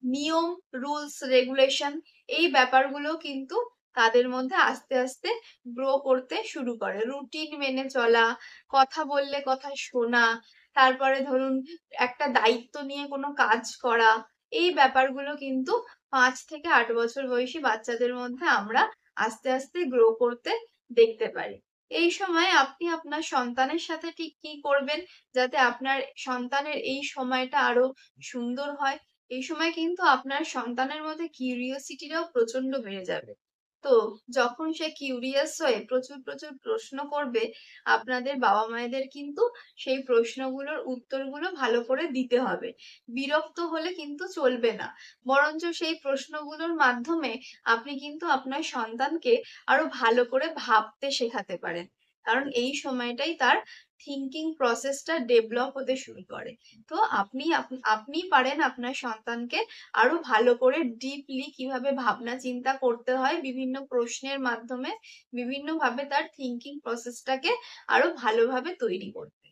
নিয়ম, rules, regulation এই ব্যাপারগুলো কিন্তু তাদের মধ্যে আস্তে আস্তে গ্রো করতে শুরু করে। রুটিন মেনে চলা, কথা বললে কথা শোনা, তারপরে ধরুন একটা দায়িত্ব নিয়ে কোনো কাজ করা, এই ব্যাপারগুলো কিন্তু ৫ থেকে ৮ বছর বয়সী বাচ্চাদের মধ্যে আমরা আস্তে আস্তে গ্রো করতে দেখতে পারি। এই সময় আপনি আপনার সন্তানের সাথে ঠিক কি করবেন যাতে আপনার সন্তানের এই সময়টা আরো সুন্দর হয়? এই সময় কিন্তু আপনার সন্তানের মধ্যে কিউরিওসিটিটাও প্রচন্ড বেড়ে যাবে। তো যখন সে কিউরিয়াস হয়ে প্রচুর, প্রচুর প্রশ্ন করবে, আপনাদের বাবা-মায়েদের কিন্তু সেই প্রশ্নগুলোর উত্তরগুলো ভালো করে দিতে হবে। বিরক্ত হলে কিন্তু চলবে না। বরঞ্চ সেই প্রশ্নগুলোর মাধ্যমে আপনি কিন্তু আপনার সন্তানকে আরো ভালো করে ভাবতে শেখাতে পারেন। কারণ এই সময়টাই তার থিংকিং প্রসেসটা ডেভেলপ হতে শুরু করে। তো আপনি পারেন আপনার সন্তানকে আরো ভালো করে ডিপলি কিভাবে ভাবনা চিন্তা করতে হয় বিভিন্ন প্রশ্নের মাধ্যমে বিভিন্নভাবে তার থিংকিং প্রসেসটাকে আরো ভালোভাবে তৈরি করতে।